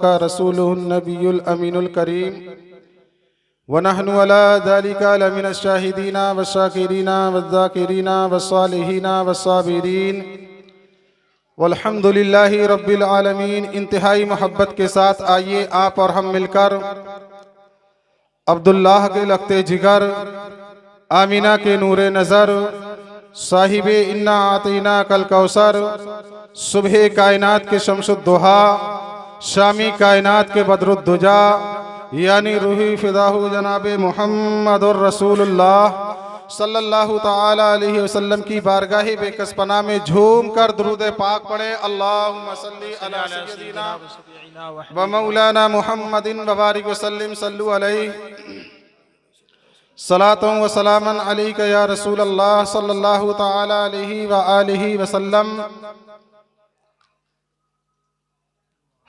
सद्दक़ रसूलुहुन नबियुल अमीनुल करीम व नहनु अला ज़ालिका लमिनश शाहिदीना वश्शाकिरीना वज़्ज़ाकिरीना वस्सालिहीना वस्साबिरीन वल्हम्दुलिल्लाहि रब्बिल आलमीन। इंतहाई मोहब्बत के साथ आइए आप और हम मिलकर अब्दुल्लाह के लगते जिगर, आमीना के नूरे नज़र, साहिबे इन्ना आतीना कल कौसर, सुबह कायनात के शम्सुद्दुहा, शामी कायनात के बदरुद्दुजा, यानी रूही फिदाहु जनाबे मुहम्मदुर रसूलुल्लाह सल्लल्लाहु ताला अलैहि वसल्लम की बारगाह बेकसपना में झूम कर दुरूद पाक पढ़े। अल्लाहुम्मा सल्ली अला सय्यदिना व मौलाना मुहम्मदिन व बारिक वसल्लिम सल्लु अलैहि सलातुं व सलामन अलैका या रसूल अल्लाह सल्लल्लाहु ताला अलैहि व आलिहि वसल्लम।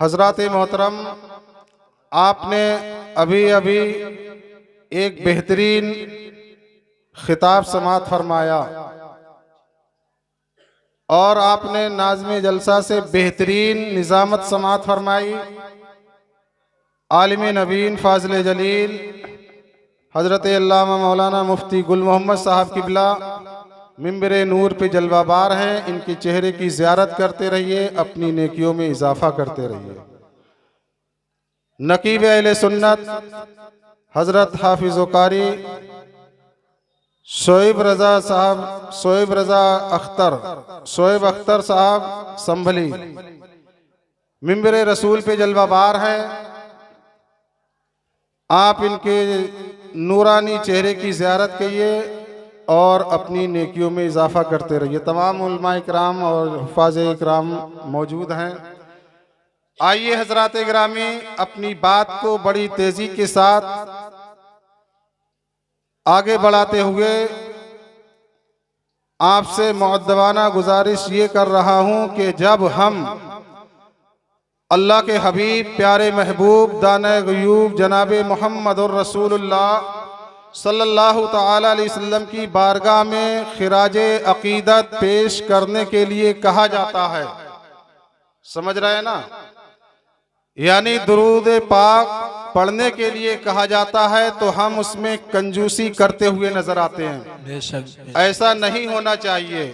हजरात मोहतरम, आपने अभी अभी एक बेहतरीन खिताब समात फरमाया और आपने नाज़्मे जलसा से बेहतरीन निज़ामत समात फरमाई। आलिम नबीन फाज़िल जलील हज़रत अल्लामा मौलाना मुफ्ती गुल मोहम्मद साहब किबला मिंबरे नूर पे जलवाबार हैं। इनके चेहरे की ज़ियारत करते रहिए, अपनी नेकियों में इजाफ़ा करते रहिए। नकीब अहले सुन्नत हज़रत हाफिज़ कारी शोएब अख्तर साहब संभली मिंबरे रसूल पे जलवाबार हैं। आप इनके नूरानी चेहरे की ज़ियारत कीजिए और अपनी नेकियों में इजाफ़ा करते रहिए। तमाम उलमा इकराम और हुफ़ाज़ इकराम मौजूद हैं। आइए हज़रात गिरामी, अपनी बात को बड़ी तेज़ी के साथ आगे बढ़ाते हुए आपसे मुअद्दबाना गुजारिश ये कर रहा हूँ कि जब हम अल्लाह के हबीब प्यारे महबूब दाने गयूब जनाबे मुहम्मदुर रसूलुल्लाह सल्लल्लाहु ताला अलैहि वसल्लम की बारगाह में खिराजे अकीदत पेश करने के लिए कहा जाता है, समझ रहे हैं ना, यानी दुरूद पाक पढ़ने के लिए कहा जाता है, तो हम उसमें कंजूसी करते हुए नजर आते हैं। ऐसा नहीं होना चाहिए।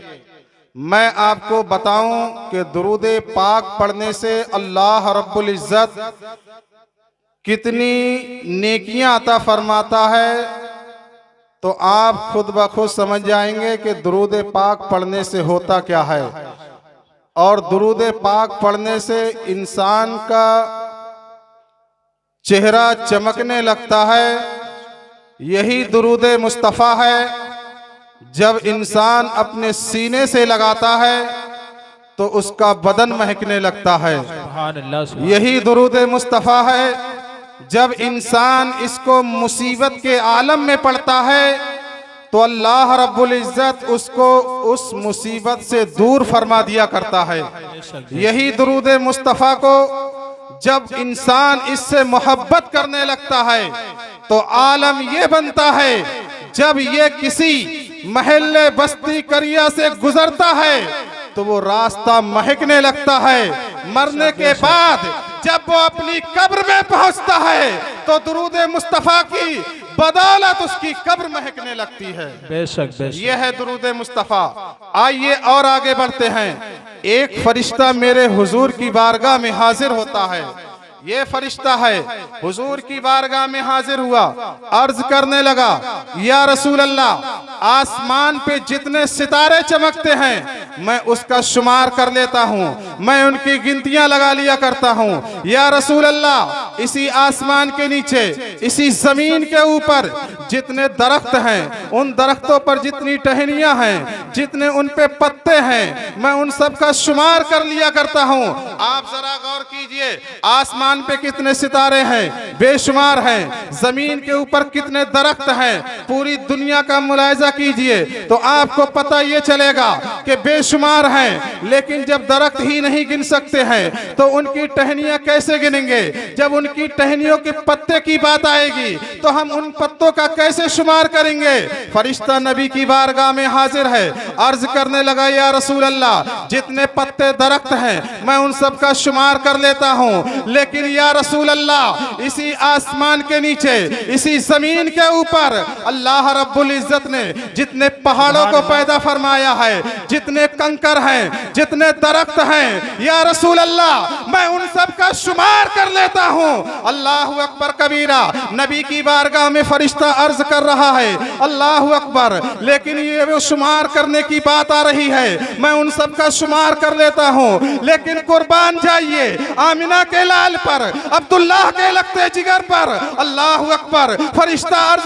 मैं आपको बताऊं कि दुरूद पाक पढ़ने से अल्लाह रब्बुल इज्जत कितनी नेकियां अता फरमाता है, तो आप खुद ब खुद समझ जाएंगे कि दुरूद पाक पढ़ने से होता क्या है। और दुरूद पाक पढ़ने से इंसान का चेहरा चमकने लगता है। यही दुरूद मुस्तफ़ा है। जब इंसान अपने सीने से लगाता है तो उसका बदन महकने लगता है। यही दुरूद मुस्तफ़ा है। जब इंसान इसको मुसीबत के आलम में पढ़ता है तो अल्लाह रब्बुल इज्जत उसको उस मुसीबत से दूर फरमा दिया करता है। यही दुरूद मुस्तफ़ा को जब इंसान इससे मोहब्बत करने लगता है तो आलम ये बनता है, जब ये किसी महल्ले बस्ती करिया से गुजरता है तो वो रास्ता महकने लगता है। मरने के बाद जब वो अपनी कब्र में पहुंचता है तो दुरूद मुस्तफ़ा की बदौलत उसकी कब्र महकने लगती है। बेशक यह है दुरूद मुस्तफ़ा। आइए और आगे बढ़ते हैं। एक फरिश्ता मेरे हुजूर की बारगाह में हाजिर होता है। ये फरिश्ता है, हुजूर की बारगाह में हाजिर हुआ, अर्ज करने लगा, या रसूल अल्लाह, आसमान पे जितने सितारे चमकते हैं मैं उसका शुमार कर लेता हूँ, मैं उनकी गिनतियां लगा लिया करता हूँ। या रसूल अल्लाह, इसी आसमान के नीचे, इसी जमीन के ऊपर जितने दरख्त हैं, उन दरख्तों पर जितनी टहनियां हैं, जितने उन पे पत्ते हैं, मैं उन सब का शुमार कर लिया करता हूँ। आप जरा गौर कीजिए, आसमान पे कितने सितारे हैं, बेशुमार हैं। जमीन के ऊपर कितने दरख्त हैं, पूरी दुनिया का मुलाहिजा कीजिए तो आपको पता ये चलेगा कि बेशुमार हैं। लेकिन जब दरख्त ही नहीं गिन सकते हैं तो उनकी टहनियां कैसे गिनेंगे? जब उन उनकी टहनियों के पत्ते की बात आएगी तो हम उन पत्तों का कैसे शुमार करेंगे। फरिश्ता नबी की बारगाह में हाजिर है, अर्ज करने लगा या रसूल अल्लाह, जितने पत्ते दरख्त हैं मैं उन सब का शुमार कर लेता हूँ, लेकिन या रसूल अल्लाह इसी आसमान के नीचे, इसी जमीन के ऊपर अल्लाह रब्बुल इज्जत ने जितने पहाड़ों को पैदा फरमाया है, जितने कंकर हैं, जितने दरख्त हैं, या रसूल अल्लाह मैं उन सब का शुमार कर लेता हूँ। अल्लाह अकबर कबीरा। नबी की बारगाह में फरिश्ता अर्ज कर रहा है अल्लाह अकबर, लेकिन ये वो शुमार करने की बात आ रही है, मैं उन सब का शुमार कर लेता हूँ, लेकिन कुर्बान जाइए आमिना के लाल पर, अब्दुल्लाह के लगते जिगर पर। अल्लाह अकबर। फरिश्ता अर्ज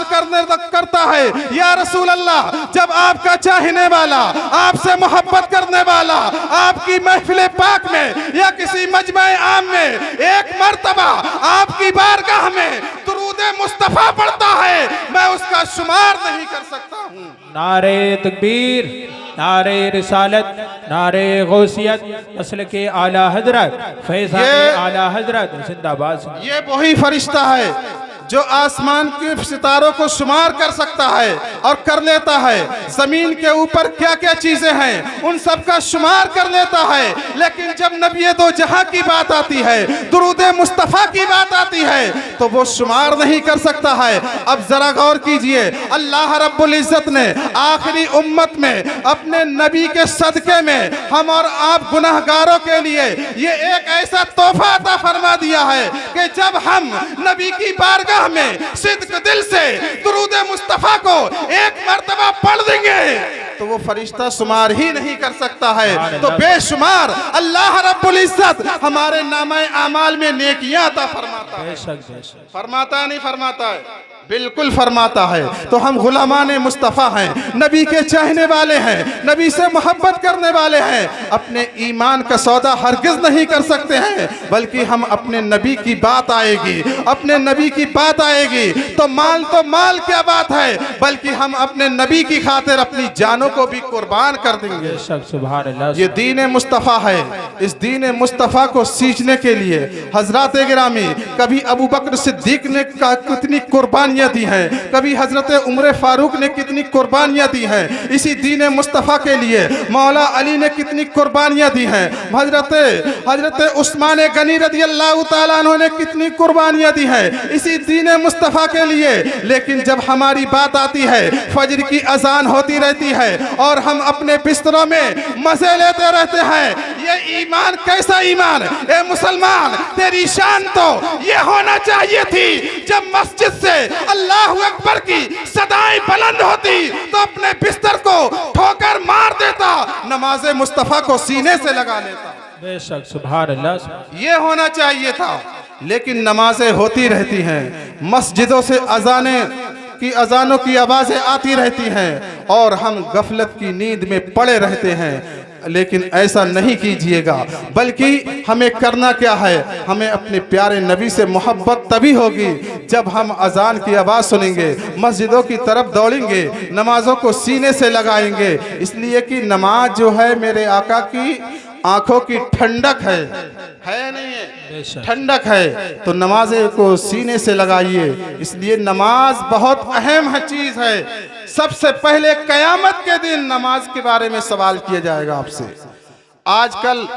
करता है या रसूल अल्लाह, जब आपका चाहने वाला, आपसे मोहब्बत करने वाला आपकी महफिल पाक में या किसी मजमे आम में एक मर्तबा आपकी बारगाह में दुरूद मुस्तफा पढ़ता है, मैं उसका शुमार नहीं कर सकता हूँ। नारे तकबीर, नारे रिसालत, नारे गौसियत, असल के आला हजरत, फैज़ान आला हजरत जिंदाबाद। ये वही फरिश्ता है जो आसमान के सितारों को शुमार कर सकता है और कर लेता है, जमीन के ऊपर क्या क्या चीजें हैं उन सब का शुमार कर लेता है, लेकिन जब नबी दो जहां की बात आती है, दुरूद मुस्तफा की बात आती है, तो वो शुमार नहीं कर सकता है। अब जरा गौर कीजिए, अल्लाह रब्बुल इज्जत ने आखिरी उम्मत में अपने नबी के सदके में हम और आप गुनाहगारों के लिए ये एक ऐसा तोहफा अता फरमा दिया है कि जब हम नबी की बारगाह में सिद्क दिल से दुरूद मुस्तफा को एक मर्तबा पढ़ देंगे तो वो फरिश्ता शुमार ही नहीं कर सकता है। तो बेशुमार अल्लाह रब्बुल इज्जत हमारे नामे आमाल में नेकियां अता फरमाता है। फरमाता है नहीं फरमाता है? बिल्कुल फरमाता है। तो हम गुलामान मुस्तफ़ा हैं, नबी के चाहने वाले हैं, नबी से मोहब्बत करने वाले हैं, अपने ईमान का सौदा हरगिज नहीं कर सकते हैं, बल्कि हम अपने नबी की बात आएगी, अपने नबी की बात आएगी तो माल क्या बात है, बल्कि हम अपने नबी की खातिर अपनी जानों को भी कुर्बान कर देंगे। सुभान अल्लाह। ये दीन मुस्तफ़ा है। इस दीन मुस्तफ़ा को सींचने के लिए हजरत गिरामी, कभी अबू बकर सिद्दीक ने कितनी कुर्बानियां दी हैं, कभी हजरत उमर फारूक ने कितनी कुर्बानियां दी हैं, इसी दीन मुस्तफ़ा के लिए मौला अली ने कितनी कुर्बानियां दी हैं, हजरत उस्मान गनी रज़ी अल्लाह तआला अन्हु ने कितनी कुर्बानियां दी हैं इसी दीन मुस्तफ़ा के लिए। लेकिन जब हमारी बात आती है, फजर की अजान होती रहती है और हम अपने बिस्तरों में मजे लेते रहते हैं, ये ईमान कैसा ईमान? ए मुसलमान, तेरी शान तो ये होना चाहिए थी जब मस्जिद से अल्लाह अकबर की सदाएं बुलंद होती तो अपने बिस्तर को ठोकर मार देता, नमाज मुस्तफ़ा को सीने से लगा लेता। बेशक सुभान अल्लाह। ये होना चाहिए था, लेकिन नमाजें होती रहती हैं, मस्जिदों से अजानों की आवाज़ें आती रहती हैं और हम गफलत की नींद में पड़े रहते हैं। लेकिन ऐसा नहीं कीजिएगा, बल्कि हमें करना क्या है, हमें अपने प्यारे नबी से मोहब्बत तभी होगी जब हम अजान की आवाज़ सुनेंगे, मस्जिदों की तरफ दौड़ेंगे, नमाजों को सीने से लगाएंगे, इसलिए कि नमाज जो है मेरे आका की आंखों की ठंडक है नहीं है, ठंडक है। तो नमाज़ें को सीने से लगाइए, इसलिए नमाज बहुत अहम है चीज़ है। सबसे पहले क़यामत के दिन नमाज के बारे में सवाल किया जाएगा आपसे। आजकल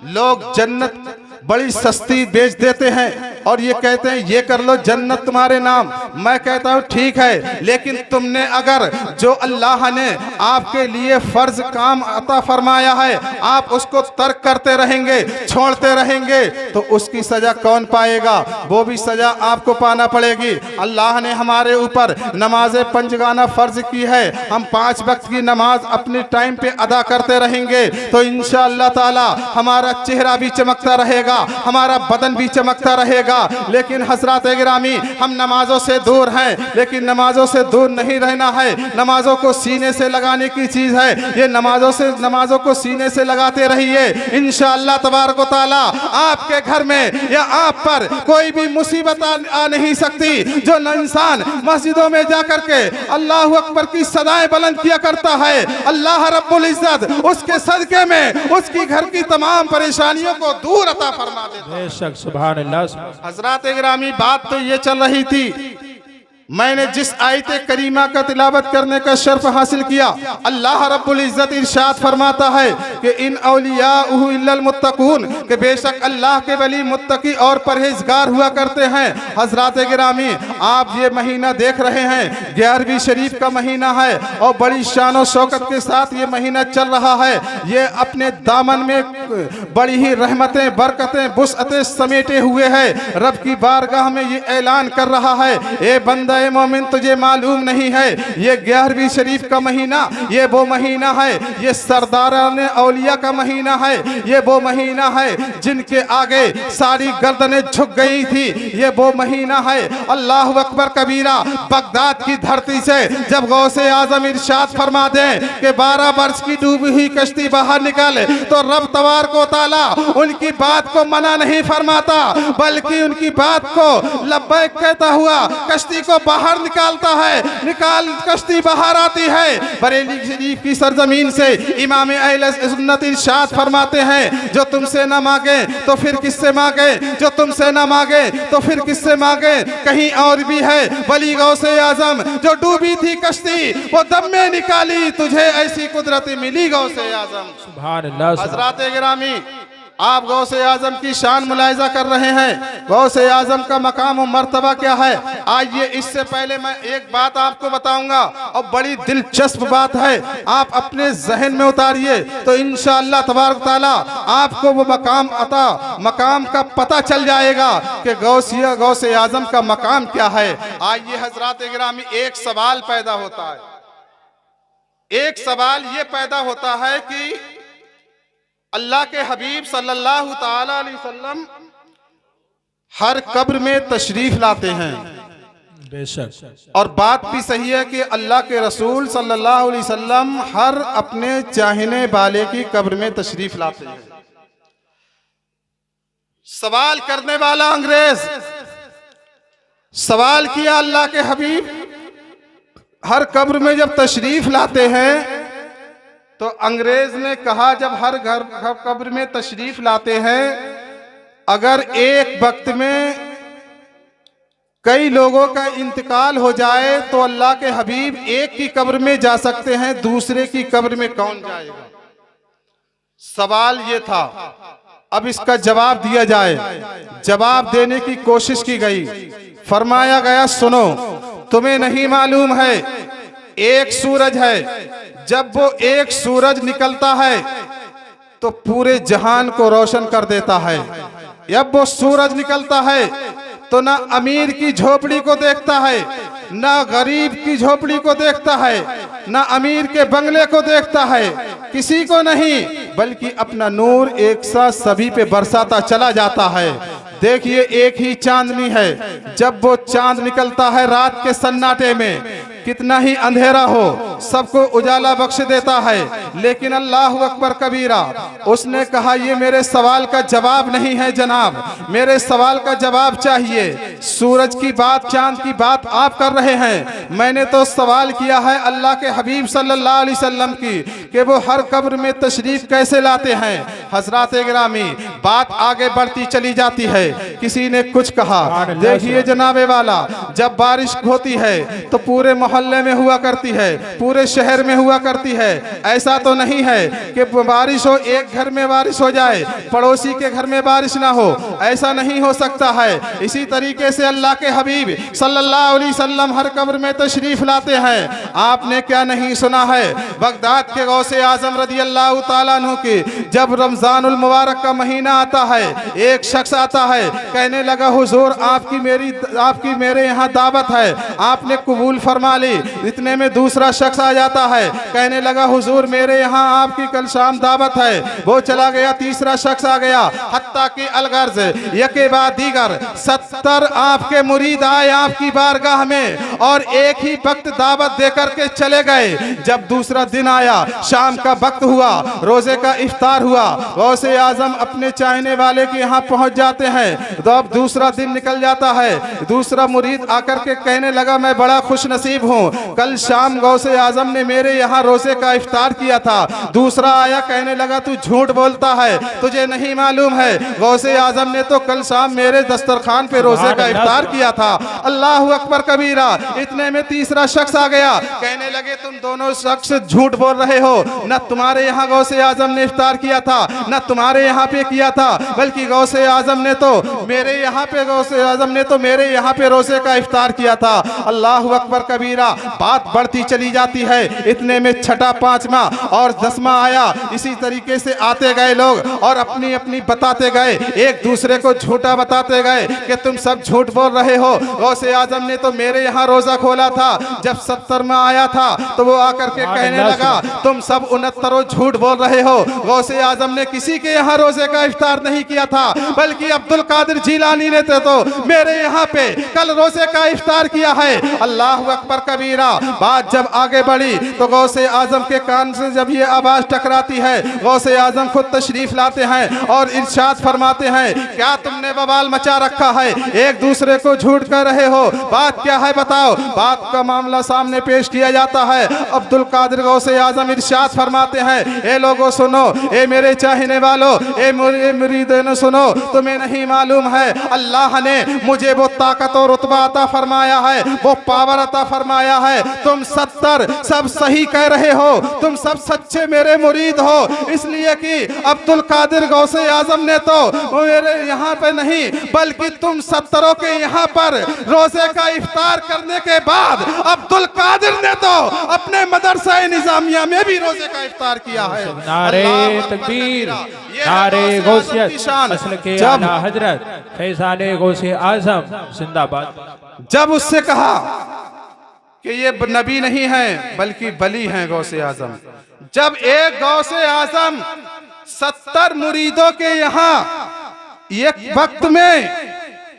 लोग जन्नत बड़ी सस्ती बेच देते हैं और ये कहते हैं ये कर लो जन्नत तुम्हारे नाम। मैं कहता हूँ ठीक है, लेकिन तुमने अगर जो अल्लाह ने आपके लिए फर्ज काम अता फरमाया है आप उसको तर्क करते रहेंगे, छोड़ते रहेंगे, तो उसकी सजा कौन पाएगा? वो भी सजा आपको पाना पड़ेगी। अल्लाह ने हमारे ऊपर नमाज पंजगाना फर्ज की है, हम 5 वक्त की नमाज अपने टाइम पे अदा करते रहेंगे तो इंशाअल्लाह ताला हमारा चेहरा भी चमकता रहेगा, हमारा बदन भी चमकता रहेगा। लेकिन हजरात गिरामी, हम नमाजों से दूर हैं, लेकिन नमाजों से दूर नहीं रहना है। नमाजों को सीने से लगाने की चीज़ है ये। नमाजों को सीने से लगाते रहिए। इंशाअल्लाह तबारक व तआला आपके घर में या आप पर कोई भी मुसीबत आ नहीं सकती। जो इंसान मस्जिदों में जाकर के अल्लाह अकबर की सदाएं बुलंद किया करता है, अल्लाह रब्बुल इज्जत उसके सदके में उसकी घर की तमाम परेशानियों को दूर अता फरमा देता है। बेशक, सुभान अल्लाह। हजरात गिरामी, बात तो ये चल रही थी, मैंने जिस आयत करीमा का तिलावत करने का शर्फ हासिल किया, अल्लाह रब्बुल इज्जत इरशाद फरमाता है कि इन औलियाउहु इल्लल मुत्तकून, कि बेशक अल्लाह के वली मुत्तकी और परहेजगार हुआ करते हैं। हजरात गिरामी, आप ये महीना देख रहे हैं, 11वीं शरीफ का महीना है और बड़ी शान और शौकत के साथ ये महीना चल रहा है। ये अपने दामन में बड़ी ही रहमतें, बरकतें, बुसअतें समेटे हुए है। रब की बारगाह में ये ऐलान कर रहा है, ए बंदा ए मोमिन, तुझे मालूम नहीं है ये 11वीं शरीफ का महीना ये वो महीना है, ये सरदारान औलिया का महीना है, ये वो महीना है जिनके आगे सारी गर्दनें झुक गई थी। ये वो महीना है, अल्लाह अकबर कबीरा, बगदाद की धरती से जब गौसे आजम इरशाद फरमा दें कि 12 वर्ष की डूबी हुई कश्ती बाहर निकाले, तो रब तबारक व तआला उनकी बात को मना नहीं फरमाता, बल्कि उनकी बात को लब्बैक कहता हुआ कश्ती को बाहर निकालता है। कश्ती बाहर आती है। बरेली शरीफ की सरजमीन से इमाम अहले सुन्नत इरशाद फरमाते हैं, जो तुमसे न मांगे तो फिर किससे मांगे, जो तुमसे न मांगे तो फिर किससे मांगे। कहीं और भी है, वली गौसे आजम जो डूबी थी कश्ती वो दम में निकाली, तुझे ऐसी कुदरत मिली गौसे आजम। सुभान अल्लाह। हजरात गिरामी, आप गौसे आजम की शान मुलाहिजा कर रहे हैं, गौसे आजम का मकाम और मर्तबा क्या है। आइए, इससे पहले मैं एक बात आपको बताऊंगा और बड़ी दिलचस्प बात है, आप अपने जहन में उतारिए तो इंशाअल्लाह तबारक ताला आपको वो मकाम का पता चल जाएगा कि गौसे आजम का मकाम क्या है। आइए हजरात गिरामी, एक सवाल पैदा होता है, एक सवाल ये पैदा होता है कि अल्लाह के हबीब सल्लल्लाहु ताला अलैहि वसल्लम हर कब्र में तशरीफ लाते हैं। बेशक। और बात भी सही है कि अल्लाह के रसूल सल्लल्लाहु अलैहि वसल्लम हर अपने चाहने वाले की कब्र में तशरीफ लाते हैं। सवाल करने वाला अंग्रेज सवाल किया, अल्लाह के हबीब हर कब्र में जब तशरीफ लाते हैं, तो अंग्रेज ने कहा, जब हर कब्र में तशरीफ लाते हैं, अगर एक वक्त में कई लोगों का इंतकाल हो जाए तो अल्लाह के हबीब एक की कब्र में जा सकते हैं, दूसरे की कब्र में कौन जाएगा। सवाल ये था, अब इसका जवाब दिया जाए। जवाब देने की कोशिश की गई, फरमाया गया, सुनो, तुम्हें नहीं मालूम है, एक सूरज है, जब वो एक सूरज निकलता है तो पूरे जहान को रोशन कर देता है। जब वो सूरज निकलता है तो ना अमीर की झोपड़ी को देखता है, ना गरीब की झोपड़ी को देखता है, ना अमीर के बंगले को देखता है, किसी को नहीं, बल्कि अपना नूर एक साथ सभी पे बरसाता चला जाता है। देखिए, एक ही चांदनी है, जब वो चांद निकलता है रात के सन्नाटे में, कितना ही अंधेरा हो सबको उजाला बख्श देता है। लेकिन अल्लाह अकबर कबीरा, उसने कहा, ये मेरे सवाल का जवाब नहीं है जनाब, मेरे सवाल का जवाब चाहिए। सूरज की बात, चांद की बात आप कर रहे हैं, मैंने तो सवाल किया है अल्लाह के हबीब सल्लल्लाहु अलैहि वसल्लम की कि वो हर कब्र में तशरीफ कैसे लाते हैं। हजरात गिरामी, बात आगे बढ़ती चली जाती है। किसी ने कुछ कहा, देखिए जनाबे वाला, जब बारिश होती है तो पूरे मोहल्ले में हुआ करती है, पूरे शहर में हुआ करती है। ऐसा तो नहीं है कि बारिश हो, एक घर में बारिश हो जाए, पड़ोसी के घर में बारिश ना हो, ऐसा नहीं हो सकता है। इसी तरीके से अल्लाह के हबीब सल्लल्लाहु अलैहि वसल्लम हर कब्र में तशरीफ लाते हैं। आपने क्या नहीं सुना है, बगदाद के गौसे आजम रज़ियल्लाहु ताला अन्हु की जब रमजानुल मुबारक का महीना आता है, एक शख्स आता है, कहने लगा हुजूर आपकी मेरे यहाँ दावत है, आपने कबूल फरमा ली। इतने में दूसरा शख्स आ जाता है, कहने लगा हुजूर मेरे यहाँ आपकी कल शाम दावत है, वो चला गया। तीसरा शख्स आ गया, हत्ता की अलगर्ज यके बाद दीगर 70 आपके मुरीद आए आपकी बारगाह में और एक ही वक्त दावत देकर के चले गए। जब दूसरा दिन आया, शाम का वक्त हुआ, रोजे का इफ्तार हुआ, गौसे आजम अपने चाहने वाले के यहाँ पहुंच जाते हैं। तो अब दूसरा दिन निकल जाता है, दूसरा मुरीद आकर के कहने लगा मैं बड़ा खुश नसीब हूँ, कल शाम गौसे आजम ने मेरे यहाँ रोजे का इफ्तार किया था। दूसरा आया, कहने लगा तू झूठ बोलता है, तुझे नहीं मालूम है, गौसे आजम ने तो कल शाम मेरे दस्तरखान पे रोजे का इफ्तार किया था। अल्लाह अकबर कबीरा। इतने में तीसरा शख्स आ गया, कहने लगे तुम दोनों शख्स झूठ बोल रहे हो, न तुम्हारे यहाँ गौसे आजम ने इफ्तार किया था, न तुम्हारे यहाँ पे किया था, बल्कि गौसे आजम ने तो मेरे यहाँ पे रोजे का इफ्तार किया था। अल्लाह अकबर कबीरा। बात बढ़ती चली जाती है। इतने में छठा, पांचवा और 10वां आया। इसी तरीके से आते गए लोग और अपनी अपनी बताते गए, एक दूसरे को झूठा बताते गए कि तुम सब झूठ बोल रहे हो, गौसे आजम ने तो मेरे यहाँ रोजा खोला था। जब 70 में आया था तो वो आकर के कहने लगा तुम सब 69 झूठ बोल रहे हो, गौसे आजम ने किसी के यहाँ रोजे का इफ्तार नहीं किया था, बल्कि अब्दुल कादिर जिलानी ने तो मेरे यहाँ पे कल रोजे का इफ्तार किया है। अल्लाह अकबर कबीरा। बात जब आगे बढ़ी तो गौसे आजम के कान से जब ये आवाज टकराती है, गौसे आजम खुद तशरीफ लाते हैं और इरशाद फरमाते हैं क्या तुमने बवाल मचा रखा है, एक दूसरे को झूठ कर रहे हो, बात क्या है बताओ। बात का मामला सामने पेश किया जाता है। अब्दुल कादिर गौसे आजम इरशाद फरमाते हैं ए लोगों सुनो, ए मेरे चाहने वालों, ए मुरीदों सुनो, तुम्हें नहीं मालूम है अल्लाह ने मुझे वो ताकत और रुतबा अता फरमाया है, वो पावर अता फरमाया है। तुम 70 सब सही कह रहे हो, तुम सब सच्चे मेरे मुरीद हो, इसलिए कि अब्दुल कादिर गौसे आजम ने तो मेरे यहाँ पे नहीं बल्कि तुम 70 के यहाँ पर रोजे का इफ्तार करने के बाद अब्दुल कादिर ने तो अपने मदरसा निजामिया में भी रोजे का इफ्तार किया है। नारे तकबीर, नारे गौसियत, मसलके आला हजरत फैज़ाने गौसे आजम जिंदाबाद। जब उससे कहा कि ये नबी नहीं है बल्कि बली हैं गौसे आजम, जब एक गौसे आजम 70 मुरीदों के यहाँ एक वक्त में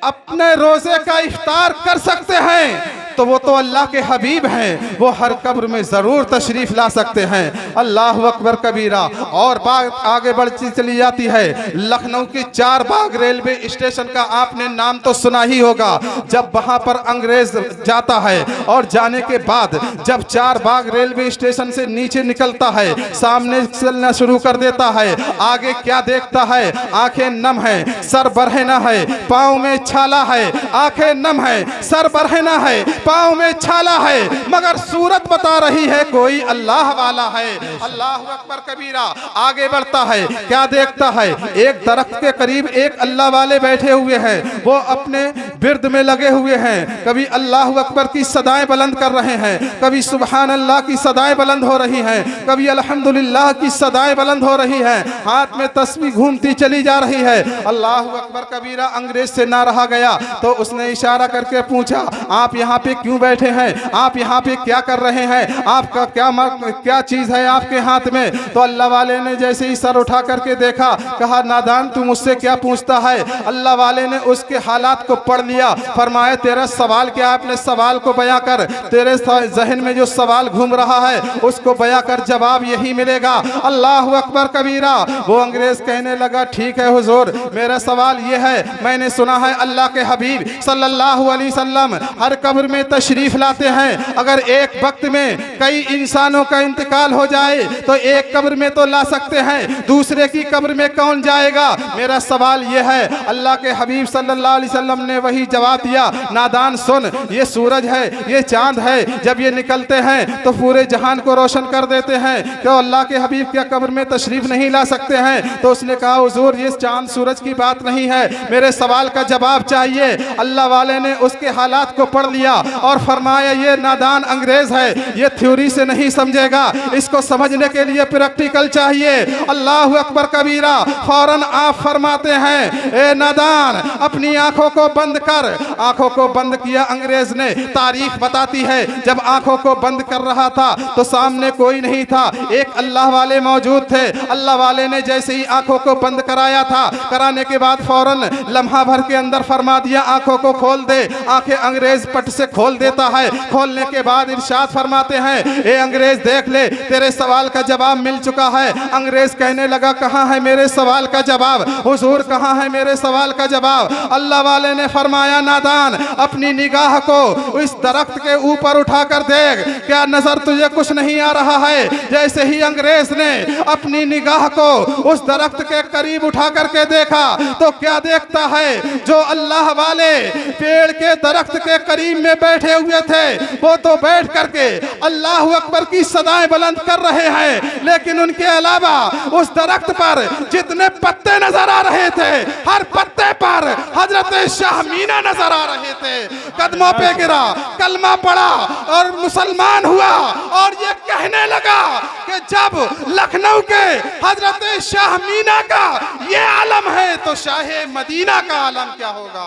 अपने रोजे का इफ्तार कर सकते हैं तो वो तो अल्लाह के हबीब हैं, वो हर कब्र में जरूर तशरीफ ला सकते हैं। अल्लाह अकबर कबीरा। और बात आगे बढ़ती चली जाती है। लखनऊ की 4 बाग रेलवे स्टेशन का आपने नाम तो सुना ही होगा। जब वहां पर अंग्रेज जाता है और जाने के बाद जब 4 बाग रेलवे स्टेशन से नीचे निकलता है, सामने चलना शुरू कर देता है, आगे क्या देखता है, आंखें नम है, सर बरहना है, पाँव में छाला है, आंखें नम है, सर बरहना है, पाँव में छाला है, मगर सूरत बता रही है कोई अल्लाह वाला है। अल्लाह अकबर कबीरा। आगे बढ़ता है, क्या देखता है, एक दरख्त के करीब एक अल्लाह वाले बैठे हुए हैं, वो अपने बिरद में लगे हुए हैं, कभी अल्लाह अकबर की सदाएं बुलंद कर रहे हैं, कभी सुबहान अल्लाह की सदाएं बुलंद हो रही हैं, कभी अल्हम्दुलिल्लाह की सदाएं बुलंद हो रही हैं, हाथ में तस्बीह घूमती चली जा रही है। अल्लाह अकबर कबीरा। अंग्रेज से ना रहा गया तो उसने इशारा करके पूछा आप यहाँ पे क्यों बैठे हैं, आप यहाँ पे क्या कर रहे हैं, आपका क्या चीज है आपके हाथ में। तो अल्लाह वाले ने जैसे ही सर उठा करके देखा, कहा नादान तू मुझसे क्या पूछता है। अल्लाह वाले ने उसके हालात को पढ़ लिया, फरमाया तेरा सवाल क्या, अपने सवाल को बयां कर, तेरे जहन में जो सवाल घूम रहा है उसको बयां कर, जवाब यही मिलेगा। अल्लाह अकबर कबीरा। वो अंग्रेज कहने लगा ठीक है हुजूर, मेरा सवाल ये है, मैंने सुना है अल्लाह के हबीब सल्लल्लाहु अलैहि वसल्लम हर कब्र में तशरीफ लाते हैं, अगर एक वक्त में कई इंसानों का इंतकाल हो जाए तो एक कब्र में तो ला सकते हैं, दूसरे की कब्र में कौन जाएगा। मेरा सवाल यह है। अल्लाह के हबीब सल्लल्लाहु अलैहि वसल्लम ने वही जवाब दिया, नादान सुन, ये सूरज है, ये चांद है, जब ये निकलते हैं तो पूरे जहान को रोशन कर देते हैं, तो अल्लाह के हबीब क्या कब्र में तशरीफ नहीं ला सकते हैं। तो उसने कहा हुजूर ये चांद सूरज की बात नहीं है, मेरे सवाल का जवाब चाहिए। अल्लाह वाले ने उसके हालात को पढ़ लिया, और फरमाया ये नादान अंग्रेज है, ये थ्योरी से नहीं समझेगा, इसको समझने के लिए प्रैक्टिकल चाहिए। अल्लाह अकबर कबीरा। फौरन आप फरमाते हैं ए नादान अपनी आंखों को बंद कर। आंखों को बंद किया अंग्रेज ने। तारीख बताती है जब आंखों को बंद कर रहा था तो सामने कोई नहीं था, एक अल्लाह वाले मौजूद थे। अल्लाह वाले ने जैसे ही आंखों को बंद कराया था, कराने के बाद फौरन लम्हा भर के अंदर फरमा दिया आंखों को खोल दे। आंखें अंग्रेज पट से खोल देता है। खोलने के बाद इरशाद फरमाते हैं ए अंग्रेज देख ले तेरे सवाल का जवाब मिल चुका है। अंग्रेज कहने लगा कहाँ है मेरे सवाल का जवाब, हुजूर कहाँ है मेरे सवाल का जवाब। अल्लाह वाले ने फरमाया नादान अपनी निगाह को इस दरख्त के ऊपर उठाकर देख, क्या नजर तुझे कुछ नहीं आ रहा है। जैसे ही अंग्रेज ने अपनी निगाह को उस दरख्त के करीब उठा करके देखा तो क्या देखता है, जो अल्लाह वाले पेड़ के दरख्त के करीब में बैठे हुए थे वो तो बैठ करके अल्लाह अकबर की सदाएं बुलंद कर रहे हैं, लेकिन उनके अलावा उस दरख्त पर जितने पत्ते नजर आ रहे थे हर पत्ते पर हजरत शाह मीना नजर आ रहे थे। कदमों पे गिरा, कलमा पड़ा और मुसलमान हुआ और ये कहने लगा कि जब लखनऊ के हजरत शाह मीना का ये आलम है तो शाह मदीना का आलम क्या होगा।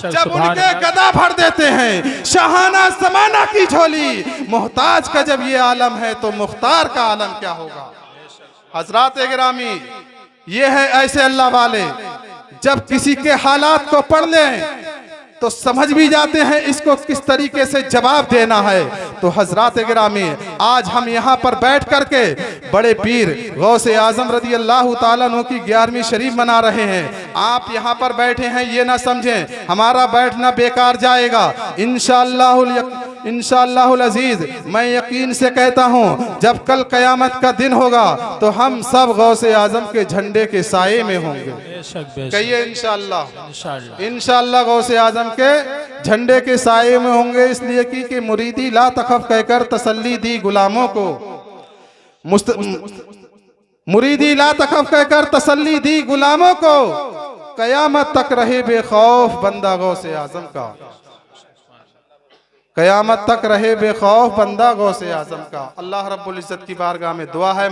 जब उनके गदा भर देते हैं शाहाना ज़माना की झोली, मोहताज का जब ये आलम है तो मुख्तार का आलम क्या होगा। हजरात गिरामी, ये है ऐसे अल्लाह वाले जब किसी के हालात को पढ़ लें तो समझ भी जाते हैं इसको किस तरीके से जवाब देना है। तो हजरात गिरामी, आज हम यहाँ पर बैठ करके बड़े पीर गौसे आजम रदी अल्लाह ताला अन्हु की 11वीं शरीफ मना रहे हैं। आप यहाँ पर बैठे हैं ये ना समझें हमारा बैठना बेकार जाएगा। इंशाअल्लाहुल अजीज मैं यकीन से कहता हूँ जब कल कयामत का दिन होगा तो हम सब गौसे आजम के झंडे के साये में होंगे। कहिए इंशाअल्लाह। इंशाअल्लाह गौसे आजम के झंडे के साये में होंगे, इसलिए कि मुरीदी ला तखफ कहकर तसल्ली दी गुलामों को। मुरीदी ला तखफ कहकर तसल्ली दी गुलामों को, कयामत तक रहे बेखौफ बंदा गौसे आजम का। कयामत तक रहे बेखौफ बंदा गौसे आजम का। अल्लाह रब्बुल इज्जत की बारगाह में दुआ है।